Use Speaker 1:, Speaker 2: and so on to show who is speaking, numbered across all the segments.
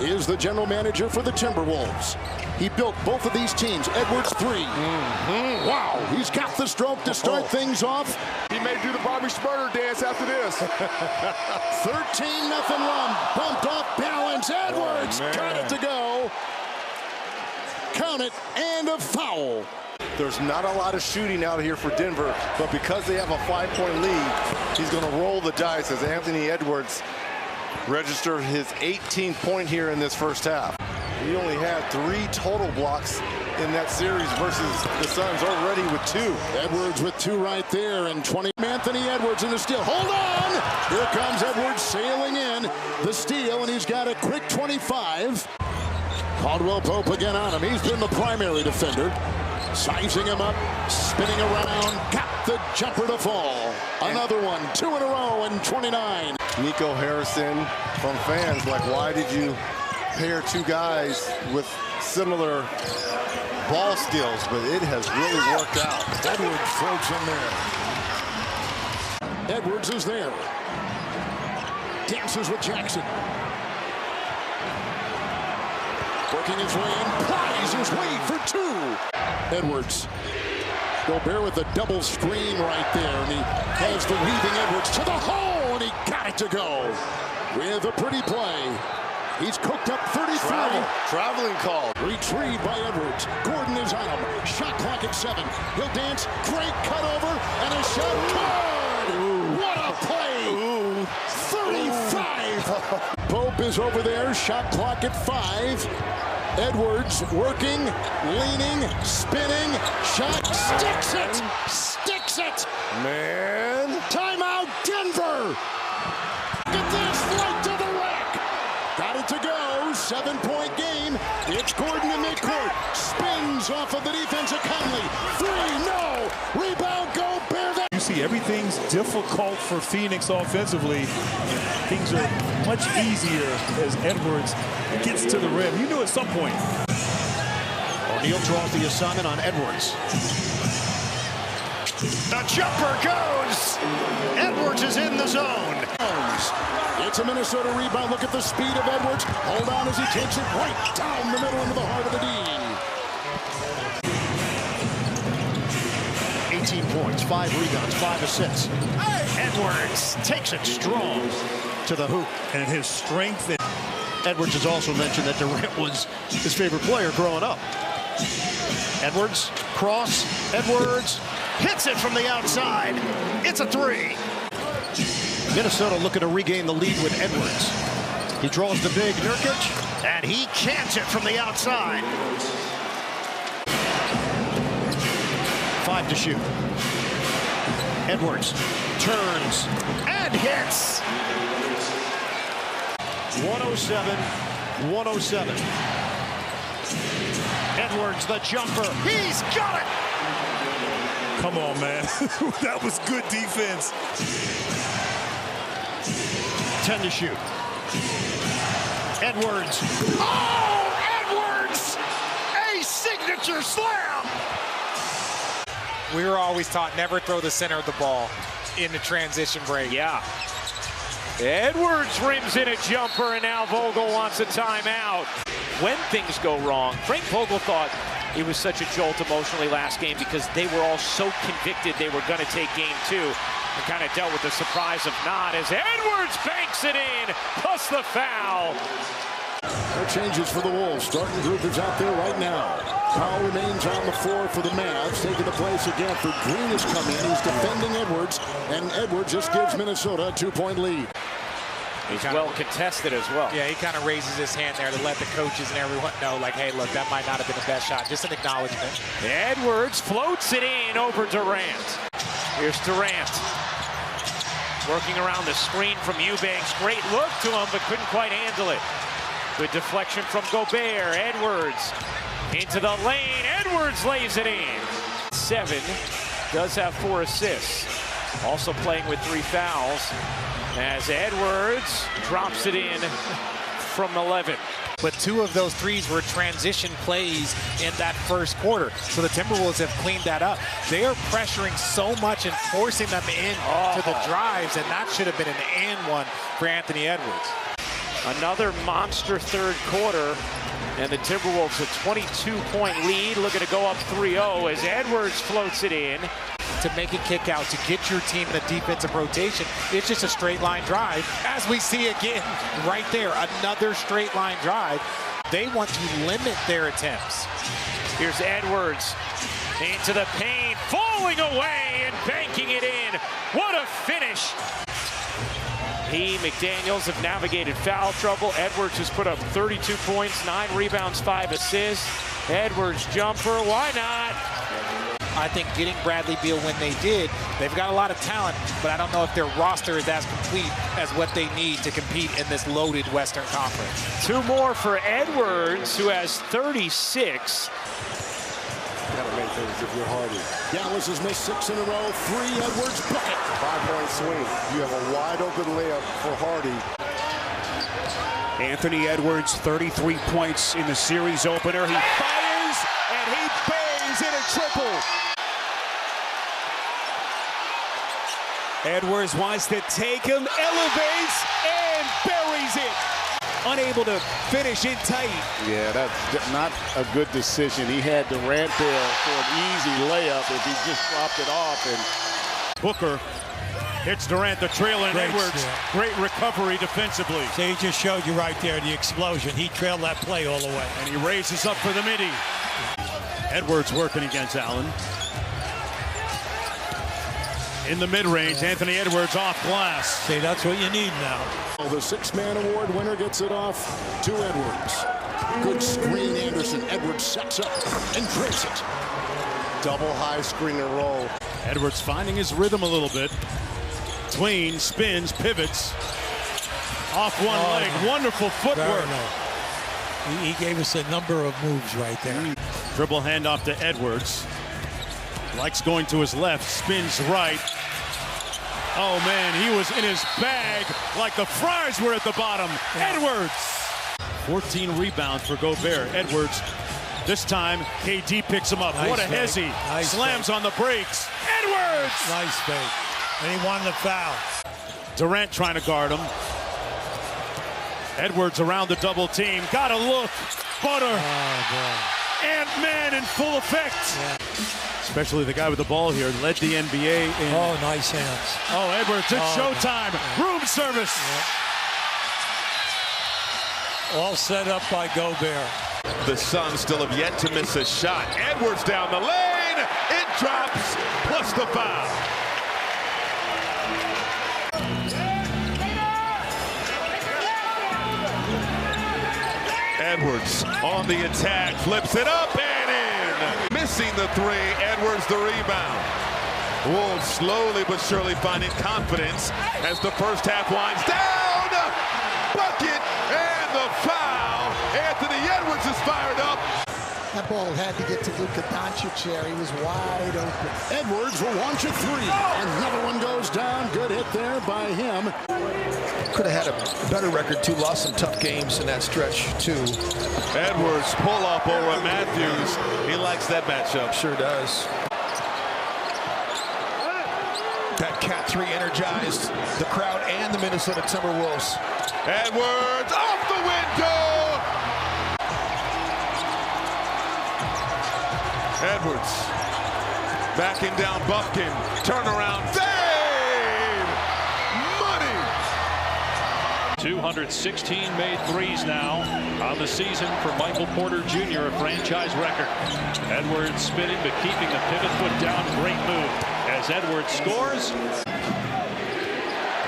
Speaker 1: is the general manager for the Timberwolves. He built both of these teams. Edwards 3. Wow, he's got the stroke to start things off.
Speaker 2: He may do the Bobby Spurter dance after this.
Speaker 1: 13-0 run. Bumped off balance. Edwards got it to go. Count it, and a foul.
Speaker 2: There's not a lot of shooting out here for Denver, but because they have a 5-point lead, he's going to roll the dice as Anthony Edwards registered his 18th point here in this first half. He only had 3 total blocks in that series versus the Suns already with 2.
Speaker 1: Edwards with 2 right there, and 20. Anthony Edwards in the steal. Hold on! Here comes Edwards sailing in. The steal, and he's got a quick 25. Caldwell Pope again on him. He's been the primary defender. Sizing him up, spinning around, got the jumper to fall. Another one, 2 in a row, and 29.
Speaker 2: Nico Harrison from fans, like, why did you pair 2 guys with similar ball skills? But it has really worked out.
Speaker 1: Edwards floats in there. Edwards is there. Dances with Jackson. Working his way in, plies his way for 2. Edwards. Gobert with a double screen right there, and he has the weaving Edwards to the hole, and he got it to go. With a pretty play. He's cooked up 33.
Speaker 2: Traveling call.
Speaker 1: Retrieved by Edwards. Gordon is on him. Shot clock at 7. He'll dance. Great cut over, and a shot card. What a play. 35. Pope is over there. Shot clock at 5. Edwards working, leaning, spinning, shot, sticks it! Sticks it!
Speaker 2: Man.
Speaker 1: Timeout, Denver! Look at this, right to the rack! Got it to go, 7-point game. It's Gordon in midcourt. Spins off of the defense of Conley. 3, no! Rebound, Gobert.
Speaker 3: You see everything's difficult for Phoenix offensively. Things are much easier as Edwards gets to the rim. You knew at some point.
Speaker 4: O'Neal draws the assignment on Edwards. The jumper goes. Edwards is in the zone.
Speaker 1: It's a Minnesota rebound. Look at the speed of Edwards. Hold on as he takes it right down the middle into the heart of the D.
Speaker 4: 18 points, 5 rebounds, 5 assists. Edwards takes it strong to the hoop.
Speaker 3: And his strength.
Speaker 4: Edwards has also mentioned that Durant was his favorite player growing up. Edwards, cross, Edwards hits it from the outside. It's a 3. Minnesota looking to regain the lead with Edwards. He draws the big Nurkic, and he cans it from the outside. 5 to shoot. Edwards turns and hits. 107. Edwards, the jumper. He's got it.
Speaker 3: Come on, man. That was good defense.
Speaker 4: 10 to shoot. Edwards. Oh, Edwards! A signature slam!
Speaker 5: We were always taught never throw the center of the ball in the transition break.
Speaker 6: Yeah. Edwards rims in a jumper, and now Vogel wants a timeout. When things go wrong, Frank Vogel thought it was such a jolt emotionally last game because they were all so convicted they were going to take game 2 and kind of dealt with the surprise of not as Edwards banks it in, plus the foul.
Speaker 1: No changes for the Wolves. Starting group is out there right now. Powell remains on the floor for the Mavs, taking the place again for Green has come in. He's defending Edwards, and Edwards just gives Minnesota a 2-point lead.
Speaker 6: He's well contested as well.
Speaker 5: Yeah, he kind of raises his hand there to let the coaches and everyone know, like, hey, look, that might not have been the best shot. Just an acknowledgement.
Speaker 6: Edwards floats it in over Durant. Here's Durant. Working around the screen from Eubanks. Great look to him, but couldn't quite handle it. Good deflection from Gobert. Edwards into the lane. Edwards lays it in. 7. Does have 4 assists. Also playing with 3 fouls as Edwards drops it in from 11.
Speaker 5: But 2 of those threes were transition plays in that first quarter. So the Timberwolves have cleaned that up. They are pressuring so much and forcing them in to the drives, and that should have been an and one for Anthony Edwards.
Speaker 6: Another monster third quarter, and the Timberwolves a 22-point lead, looking to go up 3-0 as Edwards floats it in.
Speaker 5: To make a kick out, to get your team in a defensive rotation, it's just a straight line drive. As we see again, right there, another straight line drive. They want to limit their attempts.
Speaker 6: Here's Edwards into the paint, falling away and banking it in. What a finish. McDaniels have navigated foul trouble. Edwards has put up 32 points, 9 rebounds, 5 assists. Edwards jumper, why not?
Speaker 5: I think getting Bradley Beal when they did, they've got a lot of talent, but I don't know if their roster is as complete as what they need to compete in this loaded Western Conference.
Speaker 6: 2 more for Edwards, who has 36.
Speaker 2: Gotta make those if you're Hardy.
Speaker 1: Dallas has missed 6 in a row. 3 Edwards bucket.
Speaker 2: 5-point swing. You have a wide open layup for Hardy.
Speaker 7: Anthony Edwards, 33 points in the series opener. He fires and he bangs in a triple. Edwards wants to take him, elevates, and buries it. Unable to finish it tight.
Speaker 8: Yeah, that's not a good decision. He had Durant there for an easy layup if he just dropped it off. And
Speaker 3: Booker hits Durant, the trail, and Edwards. Great recovery defensively.
Speaker 9: So he just showed you right there the explosion. He trailed that play all the way.
Speaker 3: And he raises up for the midi. Edwards working against Allen. In the mid-range, Anthony Edwards off glass.
Speaker 9: See, that's what you need now.
Speaker 1: The 6-man award winner gets it off to Edwards. Good screen, Anderson. Edwards sets up and drips it.
Speaker 2: Double high screen and roll.
Speaker 3: Edwards finding his rhythm a little bit. Tween, spins, pivots. Off one leg. Wonderful footwork.
Speaker 9: He gave us a number of moves right there.
Speaker 3: Dribble handoff to Edwards. Likes going to his left, spins right. Oh man, he was in his bag like the fries were at the bottom. Edwards! 14 rebounds for Gobert. Edwards, this time KD picks him up.
Speaker 9: Nice
Speaker 3: what a
Speaker 9: fake.
Speaker 3: hezzy.
Speaker 9: Nice
Speaker 3: Slams
Speaker 9: fake.
Speaker 3: on the brakes. Edwards!
Speaker 9: Nice fake. And he wanted the foul.
Speaker 3: Durant trying to guard him. Edwards around the double team. Got a look. Butter.
Speaker 9: Oh,
Speaker 3: Ant-Man in full effect.
Speaker 9: Yeah.
Speaker 3: Especially the guy with the ball here. Led the NBA in.
Speaker 9: Oh, nice hands.
Speaker 3: Oh, Edwards, it's showtime.
Speaker 9: Yeah.
Speaker 3: Room service.
Speaker 9: Yeah. All set up by Gobert.
Speaker 10: The Suns still have yet to miss a shot. Edwards down the lane. It drops, plus the foul. Edwards on the attack, flips it up and in. Missing the 3, Edwards the rebound. Wolves slowly but surely finding confidence as the first half winds down. Bucket and the foul. Anthony Edwards is fired up.
Speaker 11: That ball had to get to Luka Doncic there. He was wide open.
Speaker 1: Edwards will launch a 3. Another one goes down. Good hit there by him.
Speaker 12: Could have had a better record, too. Lost some tough games in that stretch, too.
Speaker 10: Edwards pull up over Matthews. He likes that matchup.
Speaker 12: Sure does. That Cat 3 energized the crowd and the Minnesota Timberwolves.
Speaker 10: Edwards off the window. Edwards backing down Buffkin. Turnaround. Fade! Money!
Speaker 13: 216 made threes now on the season for Michael Porter Jr., a franchise record. Edwards spinning but keeping the pivot foot down. Great move as Edwards scores.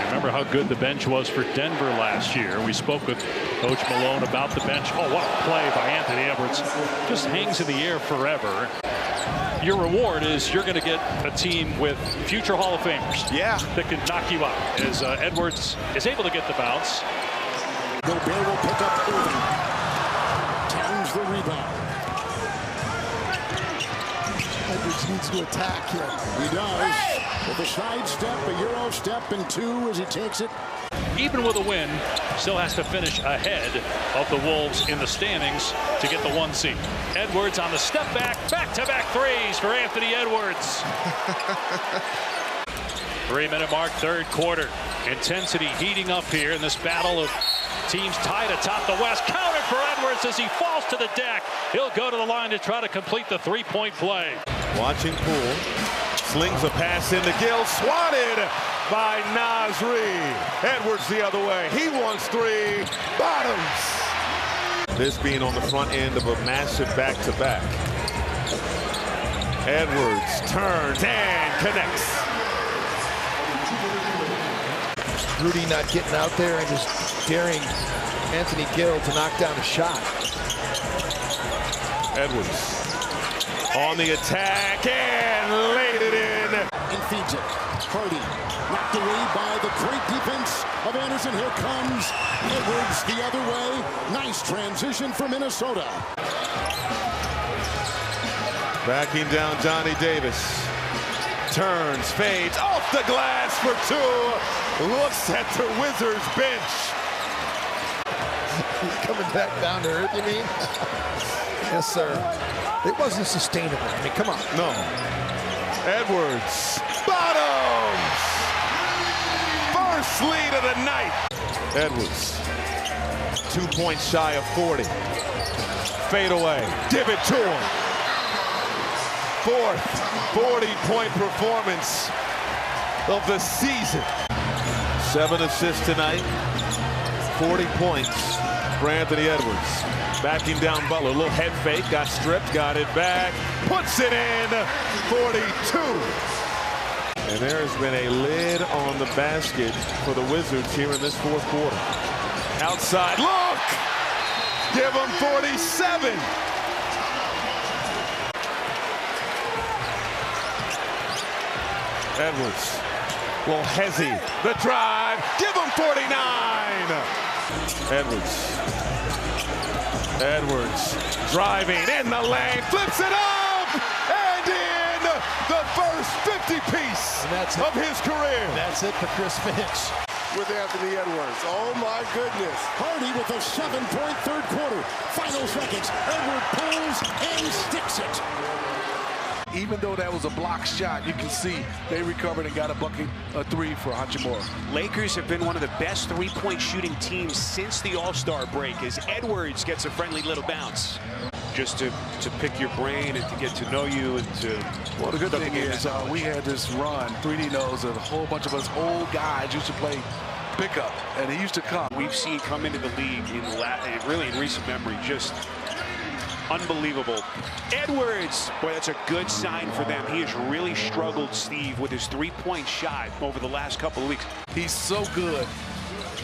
Speaker 13: Remember how good the bench was for Denver last year. We spoke with Coach Malone about the bench. Oh, what a play by Anthony Edwards. Just hangs in the air forever. Your reward is you're going to get a team with future Hall of Famers.
Speaker 10: Yeah.
Speaker 13: That can knock you out. As Edwards is able to get the bounce.
Speaker 1: Gobert will pick up Irving. Towns the rebound.
Speaker 11: Edwards needs to attack here.
Speaker 1: He does. With a side step, a Euro step, and 2 as he takes it.
Speaker 13: Even with a win, still has to finish ahead of the Wolves in the standings to get the 1 seed. Edwards on the step back, back-to-back threes for Anthony Edwards. 3-minute mark, third quarter. Intensity heating up here in this battle of Teams tied atop the West. Counted for Edwards as he falls to the deck. He'll go to the line to try to complete the three-point play.
Speaker 10: Watching Poole. Slings a pass into Gill. Swatted by Naz Reid. Edwards the other way. He wants three. Bottoms. This being on the front end of a massive back-to-back. Edwards turns and connects.
Speaker 12: Rudy not getting out there and just daring Anthony Gill to knock down a shot.
Speaker 10: Edwards on the attack and laid it in.
Speaker 1: And feeds it. Hardy knocked away by the great defense of Anderson. Here comes Edwards the other way. Nice transition for Minnesota.
Speaker 10: Backing down Johnny Davis. Turns, fades, off the glass for two. Looks at the Wizards bench.
Speaker 12: He's coming back down to earth, you mean? Yes, sir. It wasn't sustainable. I mean, come on.
Speaker 10: No. Edwards. Bottoms. First lead of the night. Edwards. 2 points shy of 40. Fade away. Give it to him. Fourth 40-point performance of the season. 7 assists tonight. 40 points for Anthony Edwards. Backing down Butler. A little head fake. Got stripped. Got it back. Puts it in. 42. And there has been a lid on the basket for the Wizards here in this fourth quarter. Outside look. Give them 47. Edwards. Well, Hezzy, the drive, give him 49. Edwards driving in the lane, flips it up, and in the first 50-piece of his career.
Speaker 12: That's it for Chris Finch.
Speaker 2: With Anthony Edwards. Oh my goodness.
Speaker 1: Hardy with a 7-point third quarter. Final seconds. Edwards pulls and sticks it.
Speaker 14: Even though that was a block shot, you can see they recovered and got a three for Hachimura.
Speaker 7: Lakers have been one of the best three-point shooting teams since the All-Star break as Edwards gets a friendly little bounce. Just to pick your brain and to get to know you and to...
Speaker 14: Well, the good thing is we had this run, 3D knows, and a whole bunch of us old guys used to play pickup, and he used to come.
Speaker 7: We've seen come into the league really in recent memory, just unbelievable. Edwards, boy, that's a good sign for them. He has really struggled, Steve, with his three-point shot over the last couple of weeks.
Speaker 14: He's so good.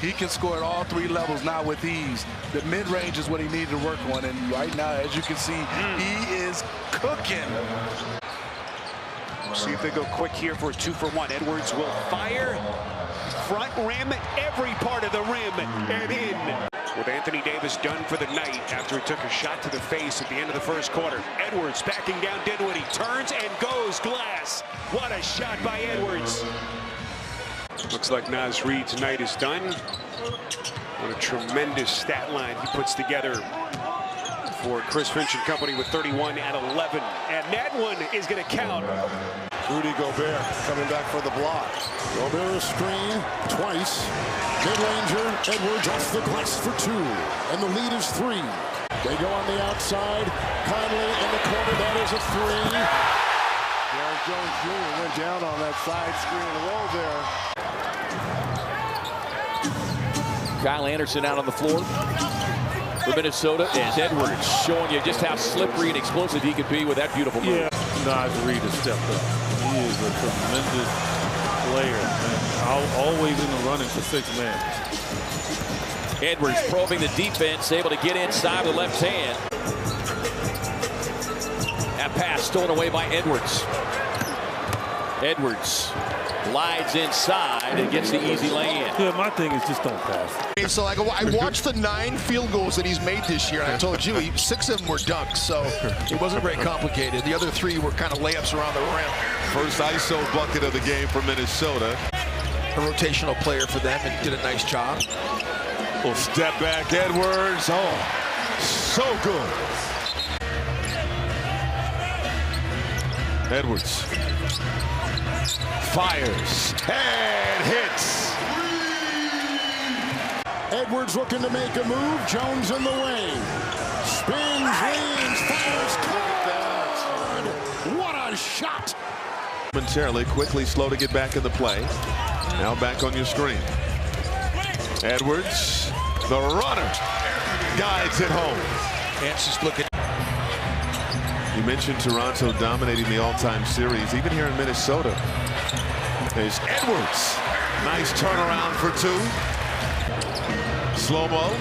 Speaker 14: He can score at all three levels now with ease. The mid-range is what he needed to work on, and right now, as you can see, he is cooking.
Speaker 7: See if they go quick here for a 2-for-1. Edwards will fire. Front rim, every part of the rim, and in. With Anthony Davis done for the night after he took a shot to the face at the end of the first quarter. Edwards backing down Dinwiddie, turns and goes glass. What a shot by Edwards. Looks like Naz Reid tonight is done. What a tremendous stat line he puts together for Chris Finch and company with 31 and 11. And that one is going to count.
Speaker 2: Rudy Gobert coming back for the block.
Speaker 1: Gobert screen twice. Mid-ranger, Edwards off the glass for 2. And the lead is 3. They go on the outside. Conley in the corner. That is a 3.
Speaker 2: Derrick Jones Jr. went down on that side screen roll there.
Speaker 15: Kyle Anderson out on the floor for Minnesota. And Edwards showing you just how slippery and explosive he could be with that beautiful move.
Speaker 16: Yeah, Naz Reid has stepped up. He is a tremendous player, man. Always in the running for 6 man.
Speaker 15: Edwards probing the defense, able to get inside the left hand. That pass stolen away by Edwards. Edwards glides inside and gets the easy lay-in.
Speaker 16: Yeah, my thing is just don't pass.
Speaker 12: So I watched the 9 field goals that he's made this year, and I told you 6 of them were dunks, so it wasn't very complicated. The other 3 were kind of layups around the rim.
Speaker 10: First ISO bucket of the game for Minnesota.
Speaker 12: A rotational player for them and did a nice job.
Speaker 10: Little step back, Edwards. Oh, so good. Edwards fires and hits.
Speaker 1: Edwards looking to make a move. Jones in the lane. Spins, leans, fires. Card. What a shot.
Speaker 10: Momentarily, quickly, slow to get back in the play. Now back on your screen. Edwards, the runner, guides it home.
Speaker 12: Ants just looking.
Speaker 10: You mentioned Toronto dominating the all-time series, even here in Minnesota. There's Edwards. Nice turnaround for two. Slow-mo.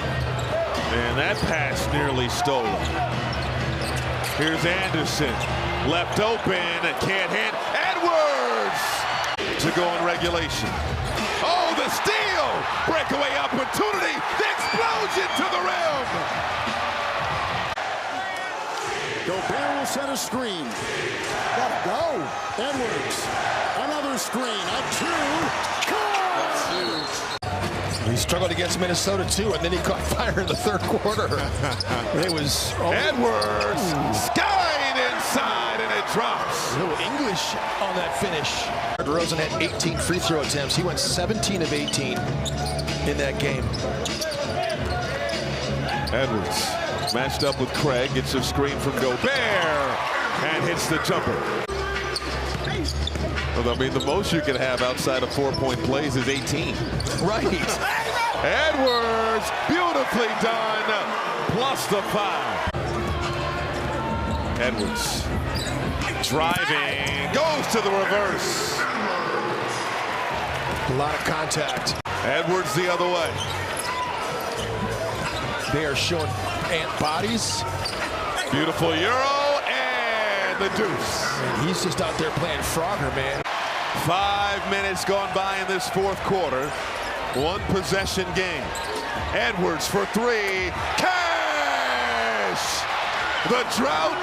Speaker 10: And that pass nearly stolen. Here's Anderson. Left open. Can't hit. Edwards to go in regulation. Oh, the steal! Breakaway opportunity. The explosion to the rim.
Speaker 1: Gobert will set a screen. Gotta go. Edwards. Another screen. A two.
Speaker 12: He struggled against Minnesota too, and then he caught fire in the third quarter. It was
Speaker 10: Edwards skying inside, and it drops.
Speaker 12: A little English on that finish. DeRozan had 18 free throw attempts. He went 17 of 18 in that game.
Speaker 10: Edwards matched up with Craig, gets a screen from Gobert, and hits the jumper. Well, I mean, the most you can have outside of 4-point plays is 18.
Speaker 12: Right.
Speaker 10: Edwards, beautifully done, plus the foul. Edwards driving, goes to the reverse.
Speaker 12: A lot of contact.
Speaker 10: Edwards the other way.
Speaker 12: They are showing ant bodies.
Speaker 10: Beautiful Euro and the deuce.
Speaker 12: And he's just out there playing Frogger, man.
Speaker 10: 5 minutes gone by in this fourth quarter. One possession game. Edwards for three. Cash! The drought.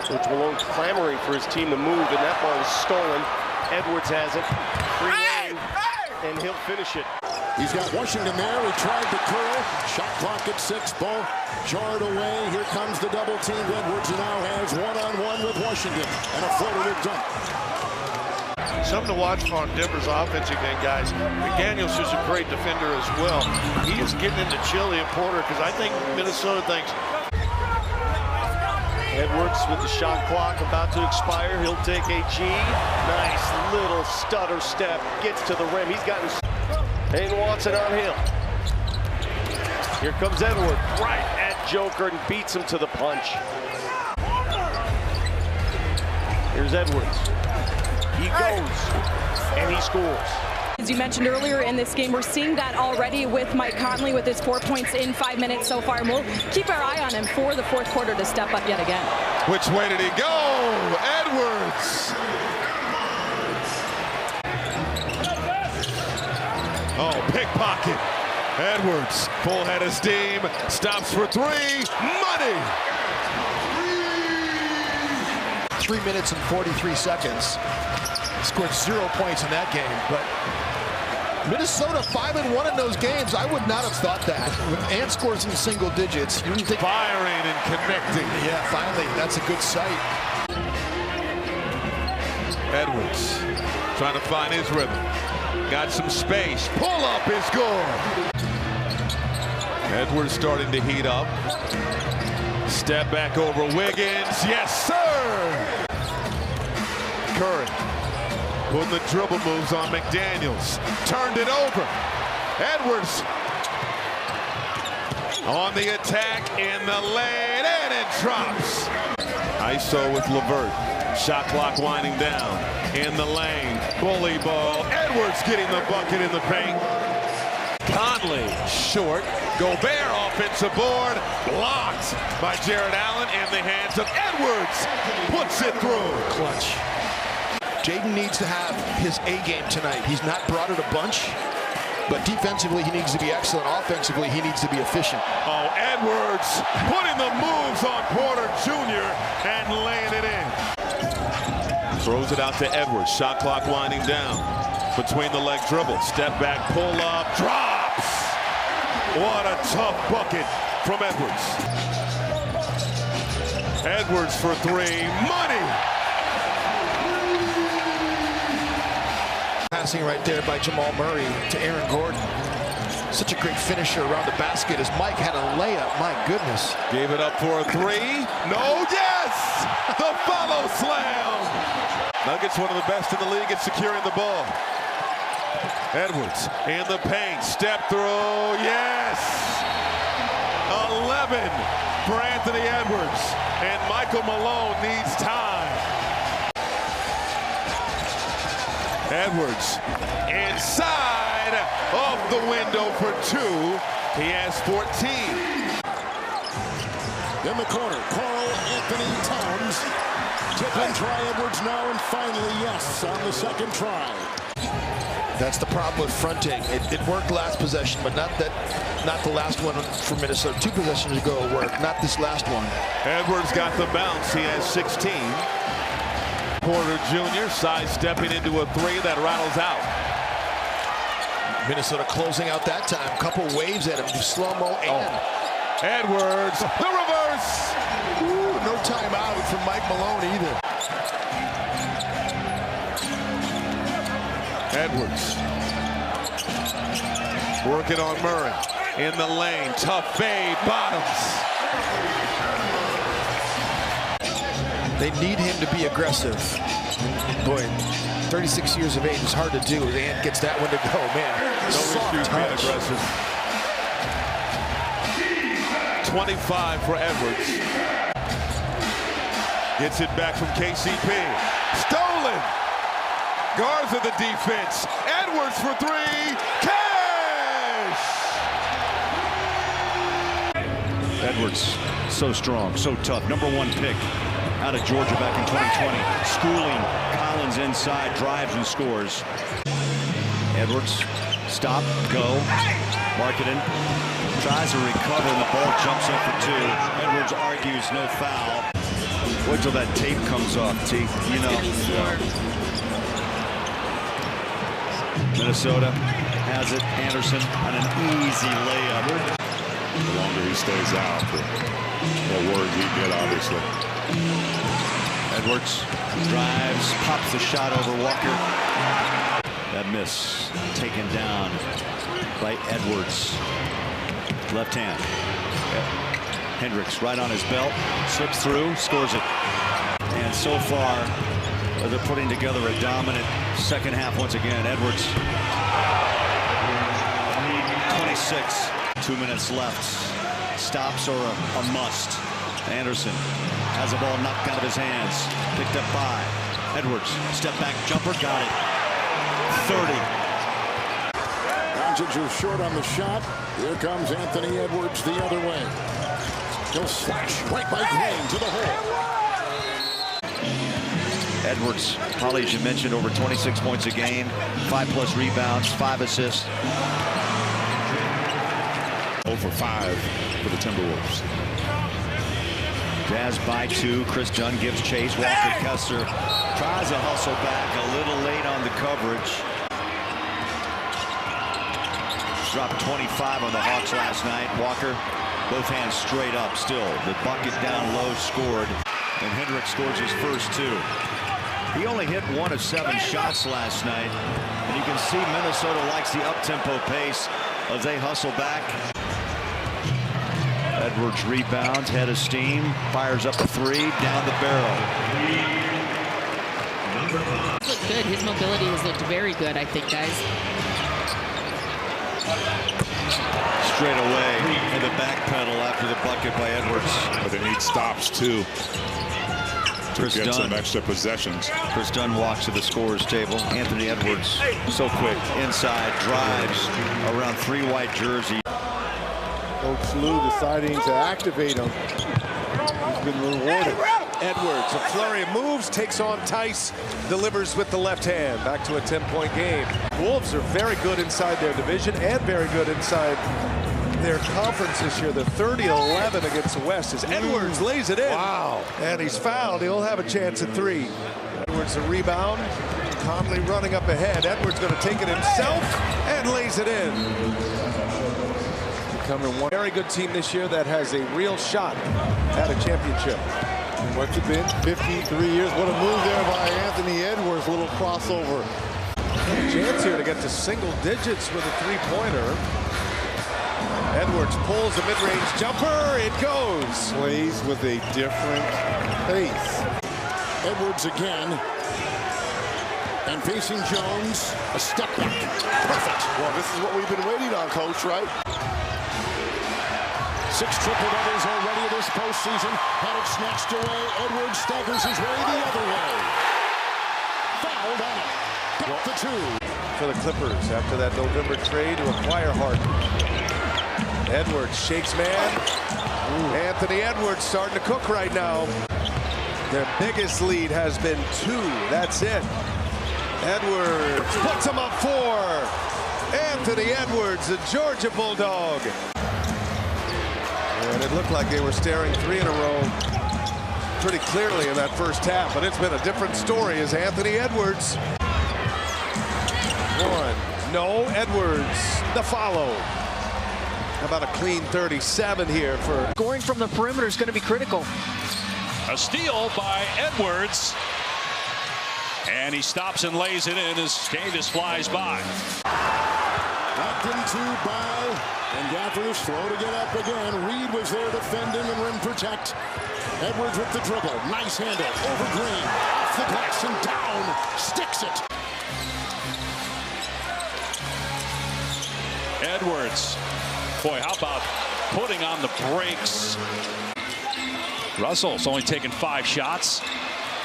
Speaker 17: Coach Malone clamoring for his team to move, and that ball is stolen. Edwards has it. Free lane, and he'll finish it.
Speaker 1: He's got Washington there. He tried to curl. Shot clock at 6. Ball jarred away. Here comes the double team. Edwards now has one-on-one with Washington. And a floater with dunk.
Speaker 18: Something to watch on Denver's offensive end, guys. McDaniels is a great defender as well. He is getting into Chili and Porter because I think Minnesota thinks.
Speaker 17: Edwards with the shot clock about to expire. He'll take a G. Nice little stutter step. Gets to the rim. He's gotten... Hayden Watson on him. Here comes Edwards, right at Joker, and beats him to the punch. Here's Edwards. He goes, and he scores.
Speaker 19: As you mentioned earlier in this game, we're seeing that already with Mike Conley with his 4 points in 5 minutes so far. And we'll keep our eye on him for the fourth quarter to step up yet again.
Speaker 10: Which way did he go? Edwards. Oh, pickpocket. Edwards, full head of steam, stops for three. Money.
Speaker 12: 3 minutes and 43 seconds. Scored 0 points in that game, but Minnesota 5-1 in those games. I would not have thought that. When Ant scores in single digits, you wouldn't think.
Speaker 10: Firing and connecting.
Speaker 12: Yeah, finally, that's a good sight.
Speaker 10: Edwards trying to find his rhythm. Got some space. Pull up is good. Edwards starting to heat up. Step back over Wiggins. Yes, sir. Curry putting the dribble moves on McDaniels. Turned it over. Edwards on the attack in the lane, and it drops. ISO with LeVert. Shot clock winding down. In the lane. Bully ball. Edwards getting the bucket in the paint. Conley short. Gobert offensive board. Blocked by Jared Allen in the hands of Edwards. Puts it through.
Speaker 12: Clutch. Jaden needs to have his A game tonight. He's not brought it a bunch, but defensively he needs to be excellent. Offensively he needs to be efficient.
Speaker 10: Oh, Edwards putting the moves on Porter Jr. and laying it in. Throws it out to Edwards. Shot clock winding down. Between the leg dribble. Step back, pull up, drops. What a tough bucket from Edwards. Edwards for three. Money.
Speaker 12: Passing right there by Jamal Murray to Aaron Gordon. Such a great finisher around the basket as Mike had a layup. My goodness.
Speaker 10: Gave it up for a three. No, yes! The follow slam! Nuggets, one of the best in the league at securing the ball. Edwards in the paint. Step through. Yes! 11 for Anthony Edwards. And Michael Malone needs time. Edwards inside off the window for 2. He has 14.
Speaker 1: In the corner, Carl Anthony Towns. Tip and try Edwards now, and finally yes on the second try.
Speaker 12: That's the problem with fronting. It worked last possession, but not the last one for Minnesota. 2 possessions ago it worked, not this last one.
Speaker 10: Edwards got the bounce. He has 16. Porter Jr. sidestepping into a 3 that rattles out.
Speaker 12: Minnesota closing out that time. Couple waves at him, slow-mo and...
Speaker 10: Edwards, the reverse!
Speaker 12: Ooh, no timeout from Mike Malone either.
Speaker 10: Edwards working on Murray in the lane. Tough fade, bottoms.
Speaker 12: They need him to be aggressive. Boy, 36 years of age is hard to do. Ant gets that one to go, man.
Speaker 10: No issues being aggressive. 25 for Edwards. Gets it back from KCP. Stolen. Garza the defense. Edwards for 3. Cash!
Speaker 20: Edwards, so strong, so tough. #1 pick out of Georgia back in 2020. Schooling Collins inside, drives and scores. Edwards, stop, go. Markkanen tries to recover, and the ball jumps up for 2. Edwards argues no foul. Wait till that tape comes off, T. You know. Minnesota has it. Anderson on an easy layup.
Speaker 21: The longer he stays out, the more worried he get, obviously.
Speaker 20: Edwards drives, pops the shot over Walker. That miss taken down by Edwards. Left hand. Hendricks right on his belt, slips through, scores it. And so far, they're putting together a dominant second half once again. Edwards, 26, 2 minutes left. Stops are a must. Anderson has the ball knocked out of his hands. Picked up by Edwards. Step back jumper, got it. 30.
Speaker 1: Doncic is short on the shot. Here comes Anthony Edwards the other way. He'll slash right by Green to the hole.
Speaker 20: Edwards, Holly, as you mentioned, over 26 points a game, 5+ rebounds, 5 assists.
Speaker 21: 0 for 5 for the Timberwolves.
Speaker 20: Jazz by 2. Chris Dunn gives chase. Walker Kessler tries to hustle back a little late on the coverage. Dropped 25 on the Hawks last night. Walker, both hands straight up still. The bucket down low scored, and Hendricks scores his first 2. He only hit 1 of 7 shots last night, and you can see Minnesota likes the up-tempo pace as they hustle back. Edwards rebounds, head of steam, fires up a 3, down the barrel.
Speaker 22: He's looked good. His mobility has looked very good, I think, guys.
Speaker 20: Straight away in the back pedal after the bucket by Edwards.
Speaker 21: But they need stops, too, to
Speaker 20: Chris
Speaker 21: get
Speaker 20: Dunn.
Speaker 21: some extra possessions.
Speaker 20: Chris Dunn walks to the scorer's table. Anthony Edwards, so quick, inside, drives around 3 white jersey.
Speaker 2: Coach Lue deciding to activate him. He's been rewarded.
Speaker 23: Edwards, a flurry of moves, takes on Tice, delivers with the left hand. Back to a 10-point game. Wolves are very good inside their division and very good inside their conference this year. They're 30-11 against the West as Edwards lays it in. Wow. And he's fouled. He'll have a chance at 3. Edwards a rebound. Conley running up ahead. Edwards going to take it himself and lays it in. Becoming one very good team this year that has a real shot at a championship.
Speaker 2: What's it been? 53 years. What a move there by Anthony Edwards. Little crossover.
Speaker 23: Chance here to get to single digits with a three-pointer. Edwards pulls a mid-range jumper. It goes.
Speaker 8: Plays with a different pace.
Speaker 1: Edwards again. And facing Jones, a step back. Perfect.
Speaker 2: Well, this is what we've been waiting on, Coach, right?
Speaker 1: 6 triple-doubles already this postseason. Had it snatched away. Edwards staggers his way the other way. Fouled on it. Got the 2.
Speaker 23: For the Clippers after that November trade to acquire Harden. Edwards shakes man. Anthony Edwards starting to cook right now. Their biggest lead has been 2. That's it. Edwards puts him up 4. Anthony Edwards, the Georgia Bulldog. And it looked like they were staring 3 in a row pretty clearly in that first half, but it's been a different story as Anthony Edwards. 1. No, Edwards, the follow. How about a clean 37 here for...
Speaker 4: Scoring from the perimeter is going to be critical.
Speaker 13: A steal by Edwards. And he stops and lays it in as Davis flies by.
Speaker 1: Knocked into by, and Gafford is slow to get up again. Reed was there defending and rim protect. Edwards with the dribble. Nice handle. Over Green. Off the glass and down. Sticks it.
Speaker 13: Edwards. Boy, how about putting on the brakes? Russell's only taken 5 shots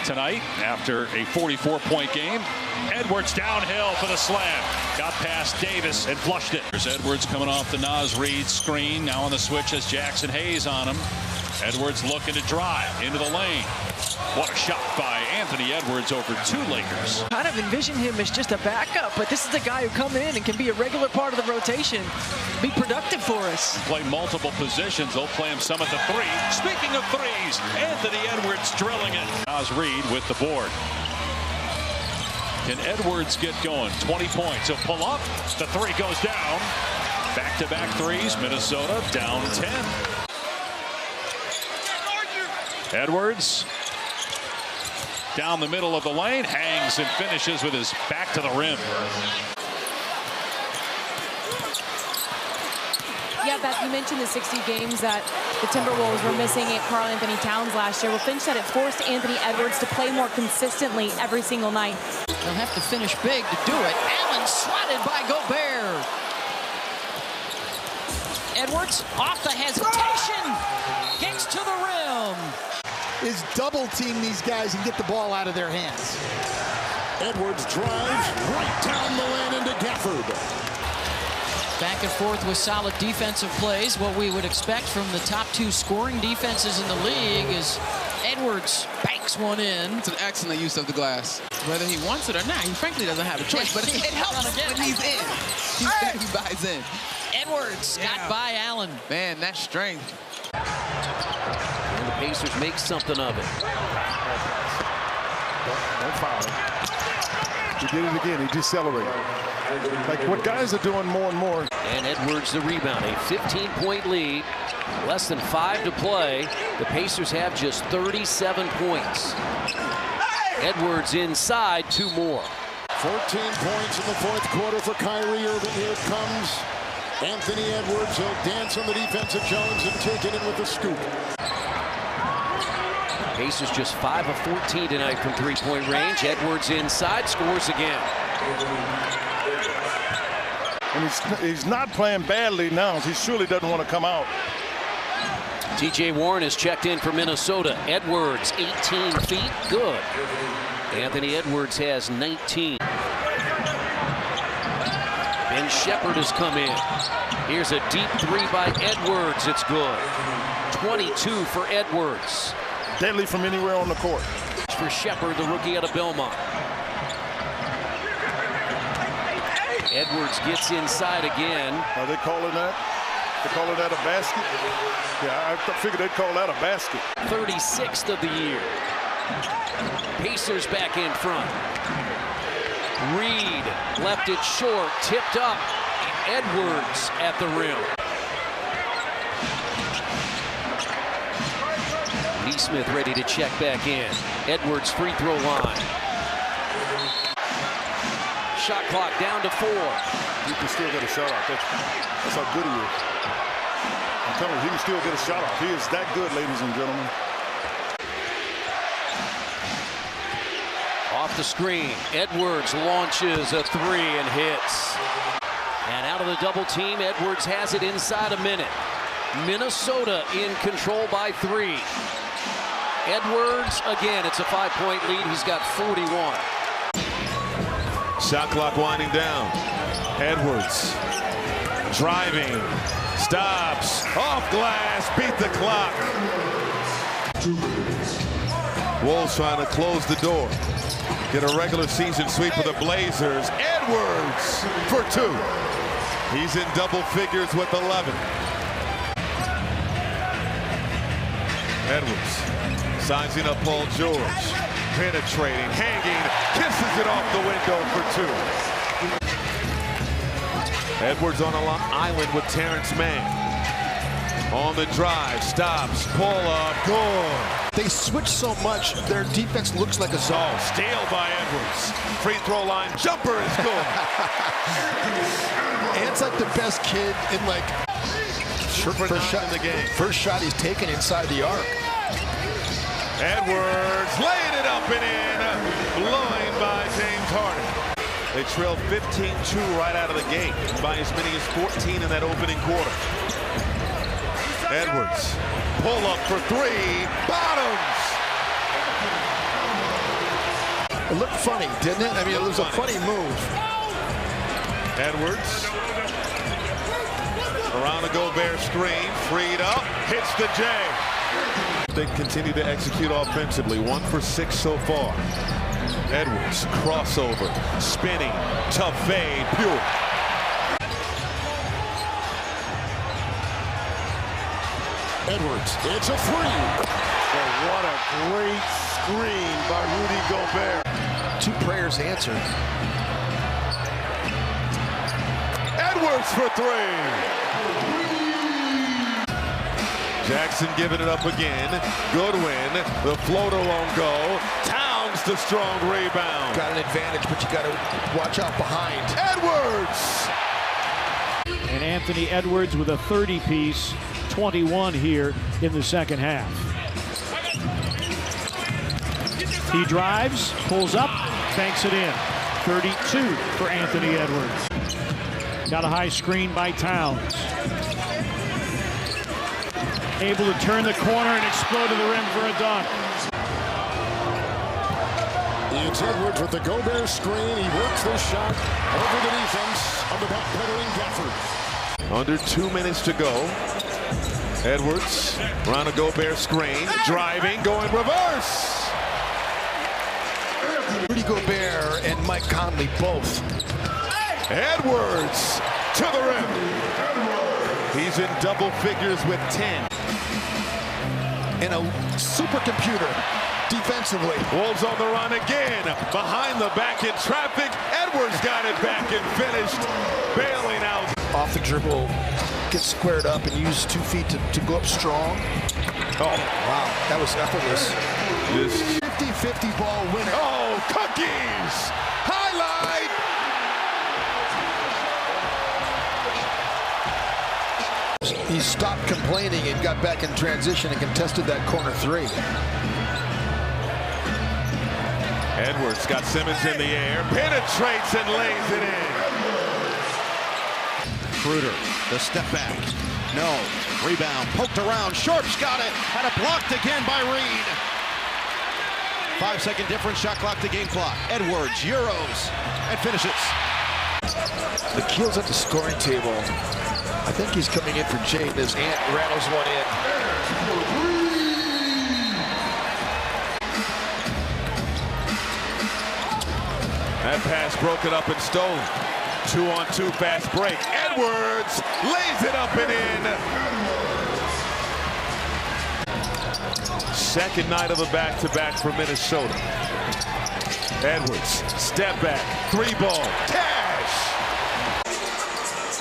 Speaker 13: tonight after a 44-point game. Edwards downhill for the slam. Got past Davis and flushed it. There's Edwards coming off the Naz Reid screen. Now on the switch has Jackson Hayes on him. Edwards looking to drive into the lane. What a shot by Anthony Edwards over 2 Lakers.
Speaker 4: Kind of envision him as just a backup, but this is the guy who come in and can be a regular part of the rotation. Be productive for us.
Speaker 13: Play multiple positions. They'll play him some at the 3. Speaking of threes, Anthony Edwards drilling it. Naz Reid with the board. Can Edwards get going? 20 points. He'll pull up. The 3 goes down. Back-to-back threes. Minnesota down 10. Edwards down the middle of the lane, hangs and finishes with his back to the rim.
Speaker 19: Yeah, Beth, you mentioned the 60 games that the Timberwolves were missing at Karl Anthony Towns last year. Well, Finch said it forced Anthony Edwards to play more consistently every single night.
Speaker 4: They'll have to finish big to do it. Allen swatted by Gobert. Edwards off the hesitation. Gets to the rim.
Speaker 11: Is double team these guys and get the ball out of their hands.
Speaker 1: Edwards drives right down the lane into Gafford.
Speaker 4: Back and forth with solid defensive plays. What we would expect from the top 2 scoring defenses in the league is Edwards banks one in.
Speaker 5: It's an excellent use of the glass. Whether he wants it or not, he frankly doesn't have a choice, but it helps when he's in. He buys in.
Speaker 4: Edwards got by Allen.
Speaker 5: Man, that's strength.
Speaker 15: And the Pacers make something of it.
Speaker 8: Don't foul him. He did it again. He decelerated. Like what guys are doing more and more.
Speaker 15: And Edwards the rebound. A 15-point lead. Less than 5 to play. The Pacers have just 37 points. Edwards inside, 2 more.
Speaker 1: 14 points in the 4th quarter for Kyrie Irving. Here it comes. Anthony Edwards. He'll dance on the defensive Jones and take it in with a scoop.
Speaker 15: Pacers just 5 of 14 tonight from 3-point range. Edwards inside, scores again.
Speaker 8: And he's not playing badly now. He surely doesn't want to come out.
Speaker 15: T.J. Warren is checked in for Minnesota. Edwards, 18 feet, good. Anthony Edwards has 19. Ben Shepherd has come in. Here's a deep 3 by Edwards. It's good. 22 for Edwards.
Speaker 8: Deadly from anywhere on the court.
Speaker 15: For Shepherd, the rookie out of Belmont. Edwards gets inside again.
Speaker 8: Are they calling that? They calling that a basket? Yeah, I figured they'd call that a basket.
Speaker 15: 36th of the year. Pacers back in front. Reed left it short, tipped up. Edwards at the rim. Neesmith ready to check back in. Edwards free throw line. Shot clock down to 4.
Speaker 21: He can still get a shot off. That's how good he is. I'm telling you, he can still get a shot off. He is that good, ladies and gentlemen.
Speaker 15: Off the screen, Edwards launches a 3 and hits. And out of the double team, Edwards has it inside a minute. Minnesota in control by 3. Edwards, again, it's a 5-point lead. He's got 41.
Speaker 10: Shot clock winding down. Edwards driving, stops, off glass, beat the clock. Wolves trying to close the door. Get a regular season sweep for the Blazers. Edwards for 2. He's in double figures with 11. Edwards sizing up Paul George. Penetrating, hanging, kisses it off the window for 2. Edwards on an island with Terrence Mann. On the drive, stops, pull up, good.
Speaker 12: They switch so much, their defense looks like a zone.
Speaker 10: Steal by Edwards. Free throw line, jumper is good.
Speaker 12: Ant's like the best kid in like
Speaker 10: first shot in the game.
Speaker 12: First shot he's taken inside the arc.
Speaker 10: Edwards laying it up and in, blowing by James Harden. They trailed 15-2 right out of the gate by as many as 14 in that opening quarter. Edwards, pull up for 3, bottoms.
Speaker 12: It looked funny, didn't it? I mean, it was a funny move.
Speaker 10: Edwards, around the Gobert screen, freed up, hits the J. They continue to execute offensively, 1 for 6 so far. Edwards, crossover, spinning, tough fade, pure.
Speaker 1: Edwards, it's a 3.
Speaker 18: Oh, what a great screen by Rudy Gobert.
Speaker 12: 2 prayers answered.
Speaker 10: Edwards for 3. Jackson giving it up again. Goodwin, the floater won't go. Towns the strong rebound.
Speaker 12: Got an advantage, but you got to watch out behind.
Speaker 10: Edwards!
Speaker 3: And Anthony Edwards with a 30-piece, 21 here in the second half. He drives, pulls up, banks it in. 32 for Anthony Edwards. Got a high screen by Towns. Able to turn the corner and explode to the rim for a dunk.
Speaker 1: It's Edwards with the Gobert screen. He works the shot over the defense of the backpedaling Gafford.
Speaker 10: Under 2 minutes to go. Edwards around a Gobert screen, driving, going reverse.
Speaker 12: Rudy Gobert and Mike Conley both.
Speaker 10: Edwards to the rim. He's in double figures with 10.
Speaker 12: And a supercomputer defensively.
Speaker 10: Wolves on the run again. Behind the back in traffic. Edwards got it back and finished. Bailing out.
Speaker 12: Off the dribble, gets squared up and use 2 feet to go up strong. Oh, wow. That was effortless.
Speaker 10: This
Speaker 12: 50-50 ball winner.
Speaker 10: Oh, cookies! Highlight!
Speaker 12: He stopped complaining and got back in transition and contested that corner 3.
Speaker 10: Edwards got Simmons in the air, penetrates and lays it in.
Speaker 20: Kruder, the step back. No. Rebound, poked around. Sharp's got it. Had it blocked again by Reed. 5-second difference, shot clock to game clock. Edwards, Euros, and finishes.
Speaker 12: The Keel's at the scoring table. I think he's coming in for Jade as Ant rattles one in.
Speaker 10: That pass broken up and stolen. 2-on-2 fast break. Edwards lays it up and in. Second night of the back-to-back for Minnesota. Edwards, step back, 3-ball, cash!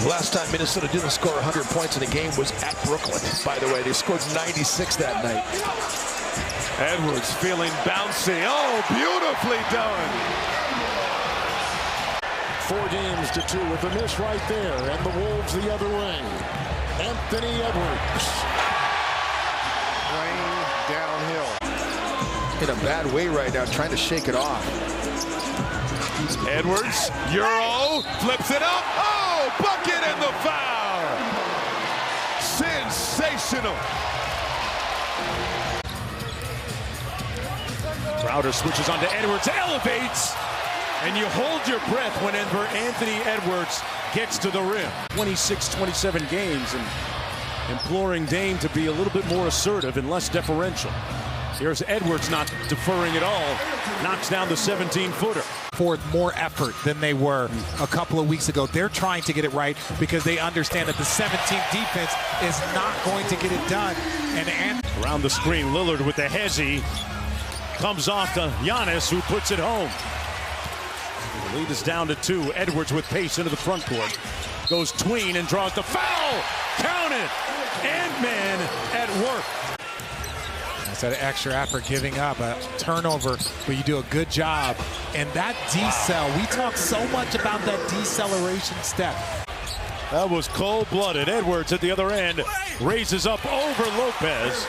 Speaker 12: Last time Minnesota didn't score 100 points in a game was at Brooklyn. By the way, they scored 96 that night.
Speaker 10: Edwards feeling bouncy. Oh, beautifully done.
Speaker 1: 4 games to 2 with a miss right there, and the Wolves the other way. Anthony Edwards.
Speaker 2: Rain downhill.
Speaker 12: In a bad way right now, trying to shake it off.
Speaker 10: Edwards, Euro, flips it up. Oh, bucket and the foul. Sensational.
Speaker 3: Crowder switches onto Edwards, elevates, and you hold your breath whenever Anthony Edwards gets to the rim. 26-27 games, and imploring Dame to be a little bit more assertive and less deferential. Here's Edwards not deferring at all, knocks down the 17-footer.
Speaker 6: Forth more effort than they were a couple of weeks ago. They're trying to get it right because they understand that the 17th defense is not going to get it done. And
Speaker 3: around the screen, Lillard with the hezzy. Comes off to Giannis, who puts it home. The lead is down to 2. Edwards with pace into the front court. Goes tween and draws the foul. Count it. Ant-Man at work.
Speaker 6: That's that extra effort, giving up a turnover, but you do a good job. And that decel, we talk so much about that deceleration step.
Speaker 3: That was cold-blooded. Edwards at the other end raises up over Lopez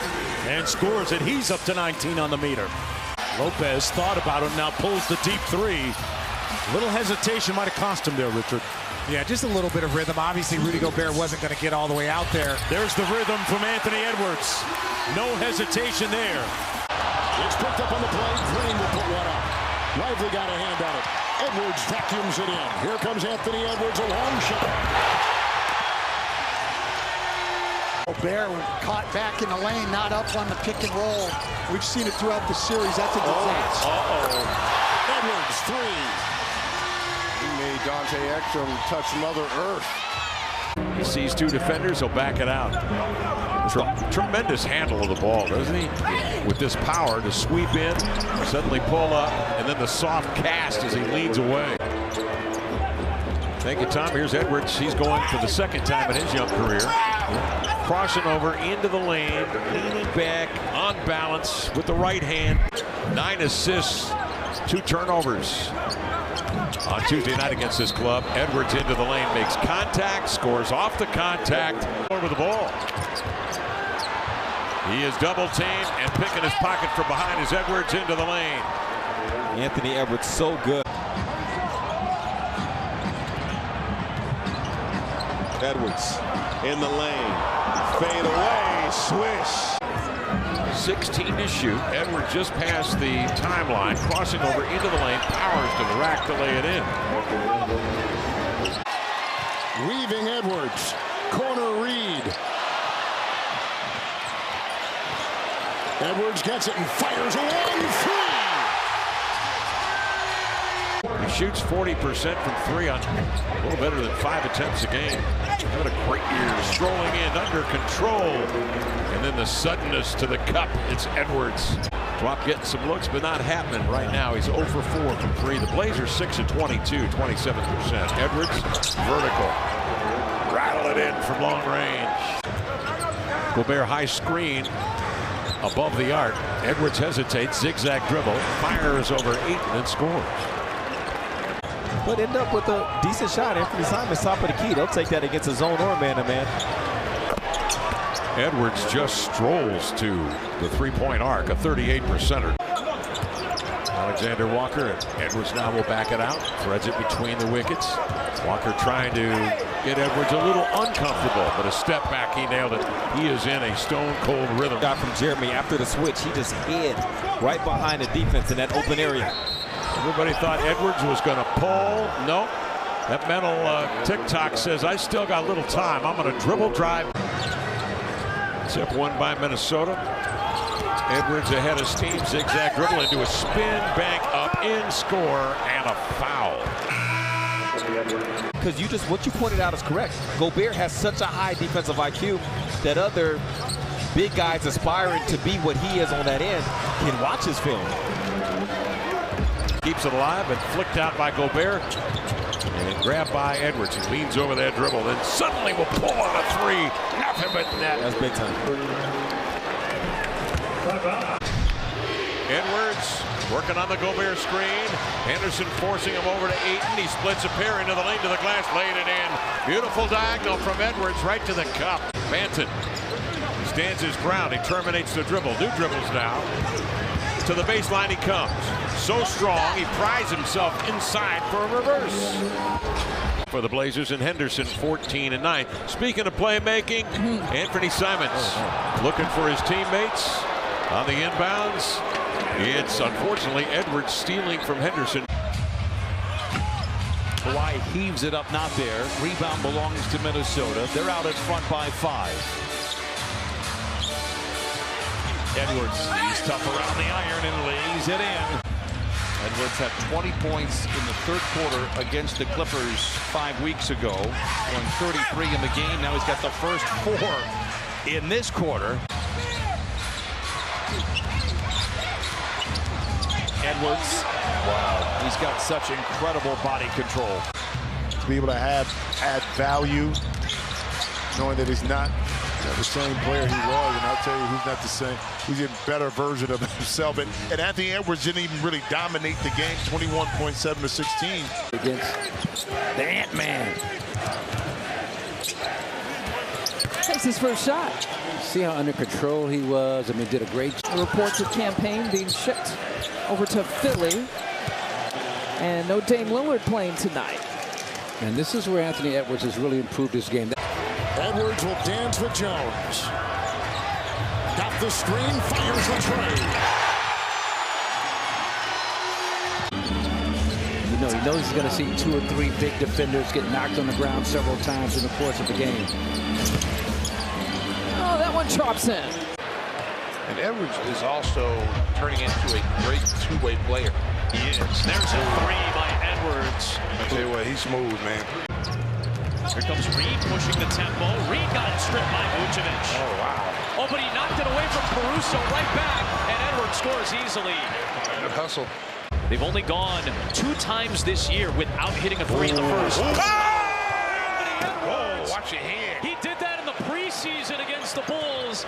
Speaker 3: and scores it. He's up to 19 on the meter. Lopez thought about it, now pulls the deep 3. Little hesitation might have cost him there, Richard.
Speaker 6: Yeah, just a little bit of rhythm. Obviously, Rudy Gobert wasn't going to get all the way out there.
Speaker 3: There's the rhythm from Anthony Edwards. No hesitation there.
Speaker 1: It's picked up on the play. Green will put one up. Lively got a hand on it. Edwards vacuums it in. Here comes Anthony Edwards, a long shot.
Speaker 11: Gobert caught back in the lane, not up on the pick and roll. We've seen it throughout the series. That's a disaster.
Speaker 1: Edwards, 3.
Speaker 2: He made Dante Exum touch Mother Earth.
Speaker 10: He sees 2 defenders, he'll back it out. Tremendous handle of the ball, doesn't he? With this power to sweep in, suddenly pull up, and then the soft cast as he leads away. Thank you, Tom. Here's Edwards. He's going for the 2nd time in his young career. Crossing over into the lane, leaning back, on balance with the right hand. 9 assists, 2 turnovers. On Tuesday night against this club, Edwards into the lane, makes contact, scores off the contact, over the ball. He is double teamed and picking his pocket from behind as Edwards into the lane.
Speaker 9: Anthony Edwards so good.
Speaker 21: Edwards in the lane, fade away, swish.
Speaker 10: 16 to shoot. Edwards just past the timeline, crossing over into the lane, powers to the rack to lay it in.
Speaker 1: Weaving Edwards, corner Reed. Edwards gets it and fires a long 3.
Speaker 10: He shoots 40% from 3 on a little better than 5 attempts a game. What a great year. Strolling in under control. And then the suddenness to the cup. It's Edwards. Drop getting some looks, but not happening right now. He's 0 for 4 from 3. The Blazers 6 of 22, 27%. Edwards, vertical. Rattle it in from long range. Gobert high screen above the arc. Edwards hesitates, zigzag dribble, fires over 8 and then scores.
Speaker 9: But end up with a decent shot. Anthony Simons top of the key. They'll take that against a zone or a man-to-man.
Speaker 10: Edwards just strolls to the three-point arc, a 38%er. Alexander Walker, and Edwards now will back it out. Threads it between the wickets. Walker trying to get Edwards a little uncomfortable, but a step back, he nailed it. He is in a stone-cold rhythm.
Speaker 9: Got from Jeremy after the switch. He just hid right behind the defense in that open area.
Speaker 10: Everybody thought Edwards was going to pull. Nope. That mental tick-tock says, I still got a little time. I'm going to dribble drive. Tip one by Minnesota. Edwards ahead of steam. Zigzag dribble into a spin, bank up, in, score, and a foul.
Speaker 9: Because what you pointed out is correct. Gobert has such a high defensive IQ that other big guys aspiring to be what he is on that end can watch his film.
Speaker 10: Keeps it alive and flicked out by Gobert. And grabbed by Edwards. He leans over that dribble, then suddenly will pull on a 3. Nothing but net.
Speaker 9: That's big time.
Speaker 3: Edwards working on the Gobert screen. Henderson forcing him over to Ayton. He splits a pair into the lane to the glass, laid it in. Beautiful diagonal from Edwards right to the cup. Banton stands his ground. He terminates the dribble. New dribbles now. To the baseline he comes. So strong, he pries himself inside for a reverse. For the Blazers, and Henderson 14 and 9. Speaking of playmaking, Anthony Simons looking for his teammates on the inbounds. It's unfortunately Edwards stealing from Henderson.
Speaker 7: Kawhi heaves it up, not there. Rebound belongs to Minnesota. They're out in front by 5. Edwards, he's tough around the iron and lays it in. Edwards had 20 points in the third quarter against the Clippers 5 weeks ago. Won 33 in the game. Now he's got the first 4 in this quarter. Edwards, wow, he's got such incredible body control.
Speaker 21: To be able to add value, knowing that he's not the same player he was, and I'll tell you, he's not the same. He's a better version of himself. And Anthony Edwards didn't even really dominate the game, 21.7 to 16.
Speaker 14: Against the Ant-Man.
Speaker 16: Takes his first shot.
Speaker 14: See how under control he was? I mean, did a great job.
Speaker 16: Reports of campaign being shipped over to Philly. And no Dame Lillard playing tonight.
Speaker 14: And this is where Anthony Edwards has really improved his game.
Speaker 1: Edwards will dance with Jones. Got the screen, fires the trade.
Speaker 14: You know, he knows he's going to see 2 or 3 big defenders get knocked on the ground several times in the course of the game.
Speaker 16: Oh, that one chops in.
Speaker 24: And Edwards is also turning into a great two-way player.
Speaker 13: He is. There's a 3 by Edwards.
Speaker 21: I tell you what, he's smooth, man.
Speaker 13: Here comes Reed pushing the tempo. Reed got it stripped by Vucevic.
Speaker 21: Oh, wow.
Speaker 13: Oh, but he knocked it away from Caruso right back, and Edwards scores easily.
Speaker 21: Good hustle.
Speaker 13: They've only gone 2 times this year without hitting a 3 in the first.
Speaker 21: Oh, watch your hand.
Speaker 13: He did that in the preseason against the Bulls.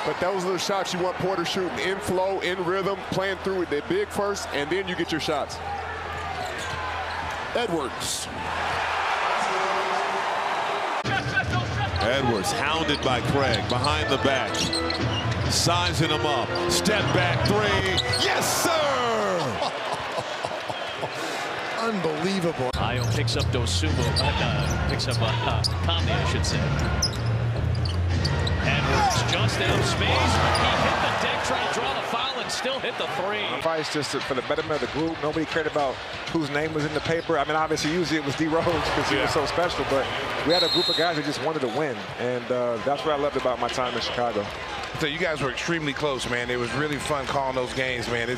Speaker 25: But those are the shots you want Porter shooting. In flow, in rhythm, playing through it. They're big first, and then you get your shots.
Speaker 1: Edwards.
Speaker 10: Edwards hounded by Craig behind the back. Sizing him up. Step back 3. Yes, sir!
Speaker 1: Unbelievable.
Speaker 13: Ayo picks up Dosunmu. Picks up Conley, I should say. Edwards just out of space. He hit the deck, trying to draw the foul, and still hit the 3.
Speaker 26: Advice just for the betterment of the group. Nobody cared about whose name was in the paper. I mean, obviously, usually it was D. Rose because he was so special, but we had a group of guys who just wanted to win, and that's what I loved about my time in Chicago.
Speaker 21: So you guys were extremely close, man. It was really fun calling those games, man.